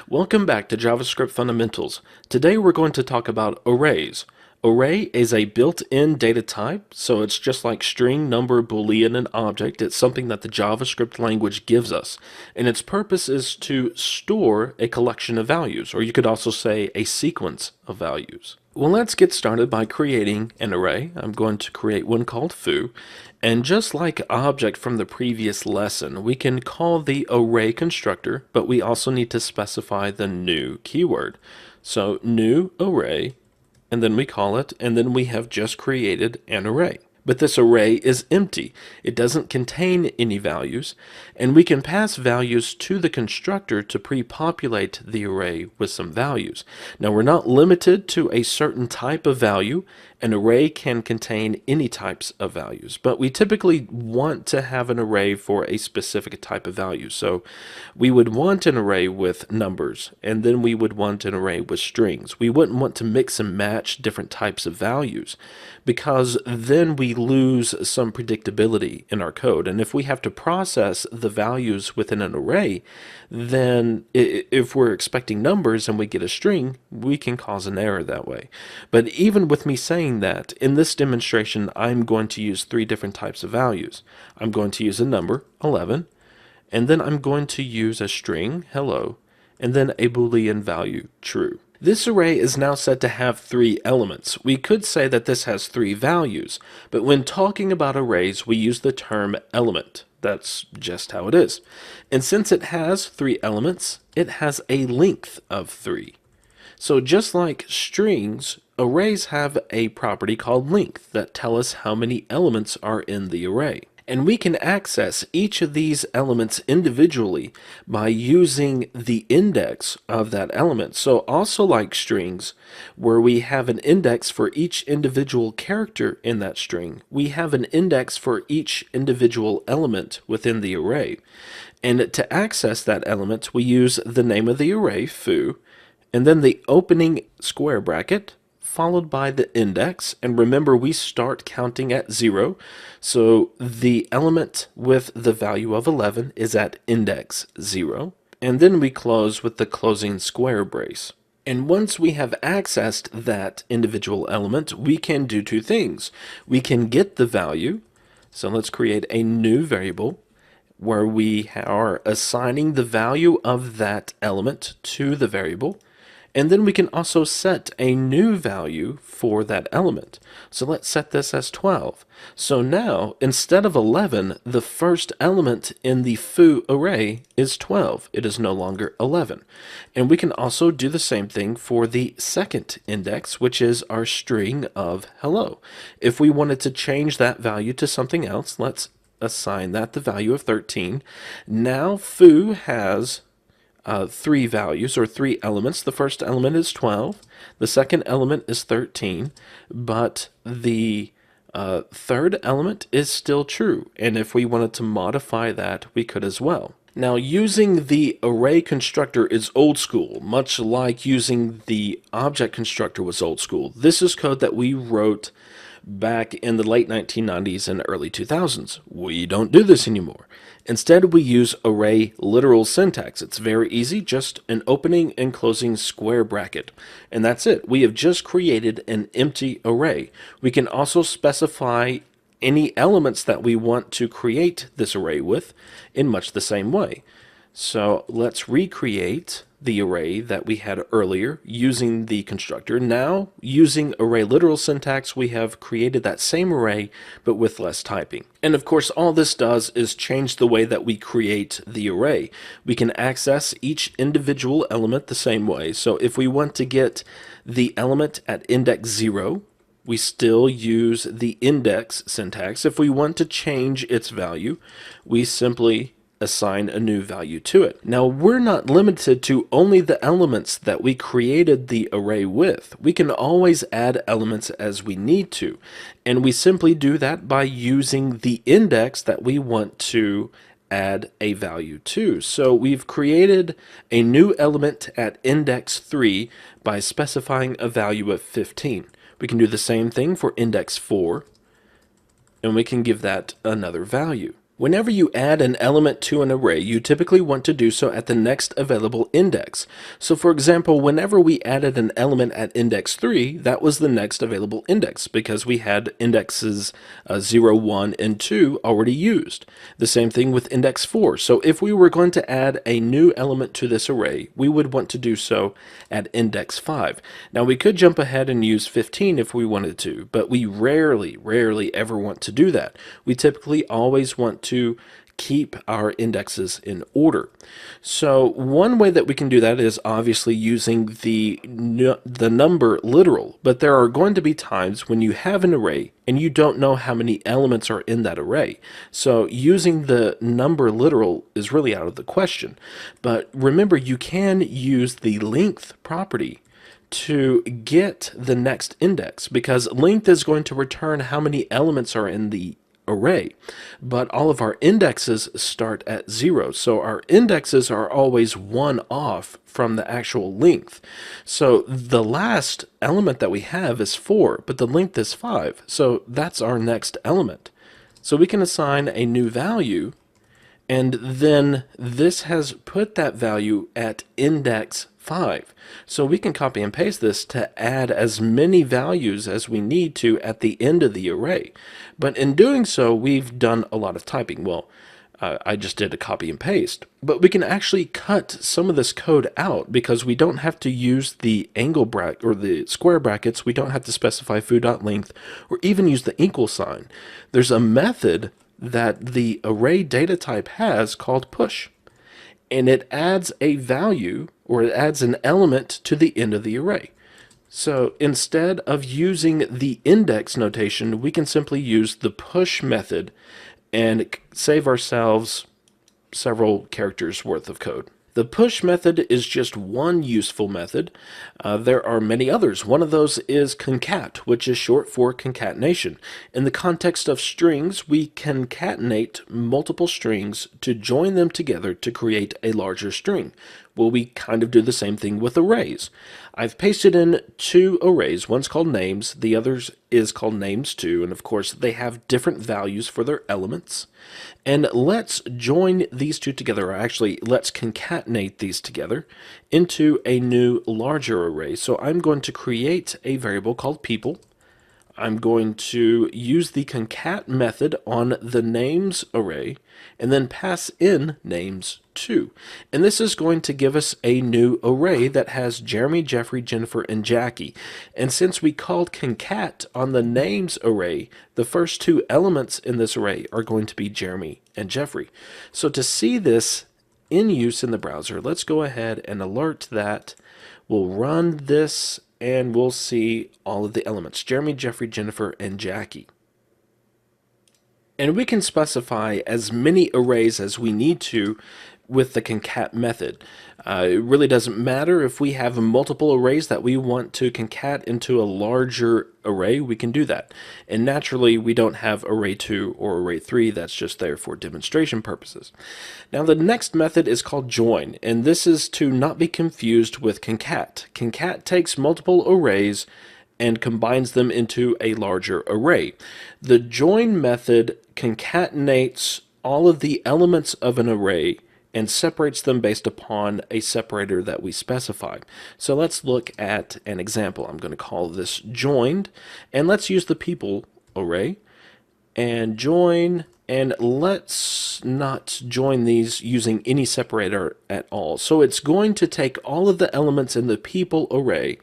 Welcome back to JavaScript Fundamentals. Today we're going to talk about arrays. Array is a built-in data type, so it's just like string, number, boolean, and object. It's something that the JavaScript language gives us, and its purpose is to store a collection of values, or you could also say a sequence of values. Well, let's get started by creating an array. I'm going to create one called foo, and just like object from the previous lesson, we can call the array constructor, but we also need to specify the new keyword. So new array, and then we call it, and then we have just created an array. But this array is empty. It doesn't contain any values, and we can pass values to the constructor to pre-populate the array with some values. Now we're not limited to a certain type of value. An array can contain any types of values, but we typically want to have an array for a specific type of value. So we would want an array with numbers, and then we would want an array with strings. We wouldn't want to mix and match different types of values, because then we lose some predictability in our code. And if we have to process the values within an array, then if we're expecting numbers and we get a string, we can cause an error that way. But even with me saying that, in this demonstration, I'm going to use three different types of values. I'm going to use a number, 11, and then I'm going to use a string, hello, and then a Boolean value, true. This array is now said to have three elements. We could say that this has three values, but when talking about arrays, we use the term element. That's just how it is. And since it has three elements, it has a length of 3. So just like strings, arrays have a property called length that tell us how many elements are in the array. And we can access each of these elements individually by using the index of that element. So also like strings, where we have an index for each individual character in that string, we have an index for each individual element within the array. And to access that element, we use the name of the array, foo, and then the opening square bracket, followed by the index. And remember, we start counting at 0, so the element with the value of 11 is at index 0, and then we close with the closing square brace. And once we have accessed that individual element, we can do two things. We can get the value, so let's create a new variable where we are assigning the value of that element to the variable. And then we can also set a new value for that element. So let's set this as 12. So now, instead of 11, the first element in the foo array is 12. It is no longer 11. And we can also do the same thing for the second index, which is our string of hello. If we wanted to change that value to something else, let's assign that the value of 13. Now foo has three values or three elements. The first element is 12, the second element is 13, but the third element is still true. And if we wanted to modify that, we could as well. Now, using the array constructor is old school, much like using the object constructor was old school. This is code that we wrote back in the late 1990s and early 2000s. We don't do this anymore. Instead, we use array literal syntax. It's very easy, just an opening and closing square bracket. And that's it. We have just created an empty array. We can also specify any elements that we want to create this array with in much the same way. So let's recreate the array that we had earlier using the constructor. Now, using array literal syntax, we have created that same array, but with less typing. And of course, all this does is change the way that we create the array. We can access each individual element the same way. So if we want to get the element at index 0, we still use the index syntax. If we want to change its value, we simply assign a new value to it. Now, we're not limited to only the elements that we created the array with. We can always add elements as we need to, and we simply do that by using the index that we want to add a value to. So we've created a new element at index 3 by specifying a value of 15. We can do the same thing for index 4, and we can give that another value. Whenever you add an element to an array, you typically want to do so at the next available index. So for example, whenever we added an element at index 3, that was the next available index because we had indexes 0, 1, and 2 already used. The same thing with index 4. So if we were going to add a new element to this array, we would want to do so at index 5. Now we could jump ahead and use 15 if we wanted to, but we rarely ever want to do that. We typically always want to keep our indexes in order. So one way that we can do that is obviously using the number literal, but there are going to be times when you have an array and you don't know how many elements are in that array. So using the number literal is really out of the question. But remember, you can use the length property to get the next index because length is going to return how many elements are in the array, but all of our indexes start at 0. So our indexes are always one off from the actual length. So the last element that we have is 4, but the length is 5. So that's our next element. So we can assign a new value, and then this has put that value at index 5. So we can copy and paste this to add as many values as we need to at the end of the array. But in doing so, we've done a lot of typing. Well, I just did a copy and paste, but we can actually cut some of this code out because we don't have to use the angle bracket or the square brackets. We don't have to specify foo.length or even use the equal sign. There's a method that the array data type has called push, and it adds a value or it adds an element to the end of the array. So instead of using the index notation, we can simply use the push method and save ourselves several characters worth of code. The push method is just one useful method. There are many others. One of those is concat, which is short for concatenation. In the context of strings, we concatenate multiple strings to join them together to create a larger string. Well, we kind of do the same thing with arrays. I've pasted in two arrays. One's called names, the other is called names too, and of course they have different values for their elements. And let's join these two together, or actually let's concatenate these together into a new larger array. So I'm going to create a variable called people. I'm going to use the concat method on the names array and then pass in names too. And this is going to give us a new array that has Jeremy, Jeffrey, Jennifer, and Jackie. And since we called concat on the names array, the first two elements in this array are going to be Jeremy and Jeffrey. So to see this in use in the browser, let's go ahead and alert that. We'll run this and we'll see all of the elements: Jeremy, Jeffrey, Jennifer, and Jackie. And we can specify as many arrays as we need to with the concat method. It really doesn't matter if we have multiple arrays that we want to concat into a larger array, we can do that. And naturally, we don't have array 2 or array 3, that's just there for demonstration purposes. Now the next method is called join, and this is to not be confused with concat. Concat takes multiple arrays and combines them into a larger array. The join method concatenates all of the elements of an array and separates them based upon a separator that we specify. So let's look at an example. I'm going to call this joined, and let's use the people array and join, and let's not join these using any separator at all. So it's going to take all of the elements in the people array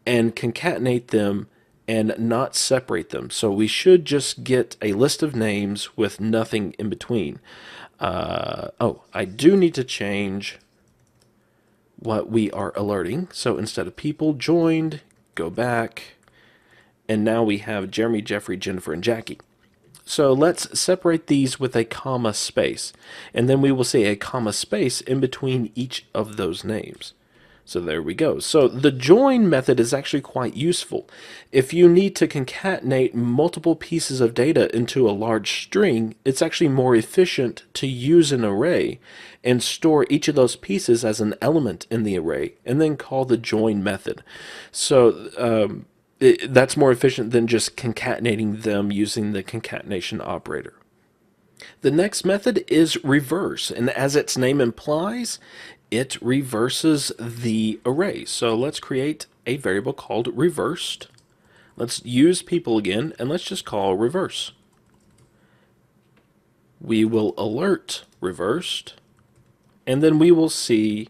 and concatenate them and not separate them. So we should just get a list of names with nothing in between. Oh, I do need to change what we are alerting. So instead of people joined, go back, and now we have Jeremy, Jeffrey, Jennifer, and Jackie. So let's separate these with a comma space, and then we will see a comma space in between each of those names. So there we go. So the join method is actually quite useful. If you need to concatenate multiple pieces of data into a large string, it's actually more efficient to use an array and store each of those pieces as an element in the array and then call the join method. So that's more efficient than just concatenating them using the concatenation operator. The next method is reverse, and as its name implies, it reverses the array. So let's create a variable called reversed. Let's use people again, and let's just call reverse. We will alert reversed, and then we will see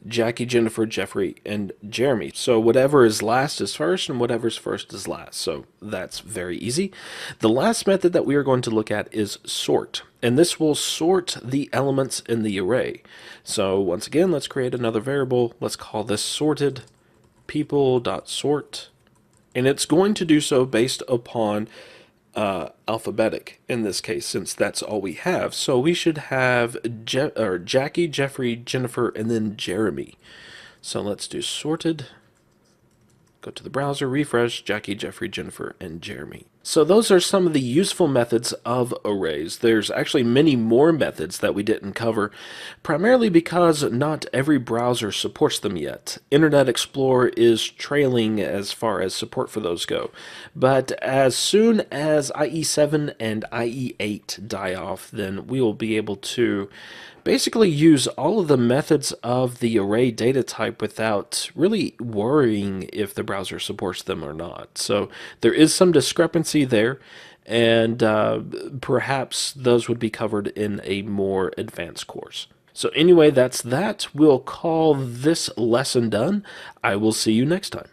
Jackie, Jennifer, Jeffrey, and Jeremy. So whatever is last is first, and whatever's first is last. So that's very easy. The last method that we are going to look at is sort, and this will sort the elements in the array. So once again, let's create another variable. Let's call this sorted people.sort, and it's going to do so based upon alphabetic in this case, since that's all we have. So we should have Jackie, Jeffrey, Jennifer, and then Jeremy. So let's do sorted. Go to the browser, refresh, Jackie, Jeffrey, Jennifer, and Jeremy. So those are some of the useful methods of arrays. There's actually many more methods that we didn't cover, primarily because not every browser supports them yet. Internet Explorer is trailing as far as support for those go. But as soon as IE7 and IE8 die off, then we will be able to basically use all of the methods of the array data type without really worrying if the browser supports them or not. So there is some discrepancy there, and perhaps those would be covered in a more advanced course. So anyway, that's that. We'll call this lesson done. I will see you next time.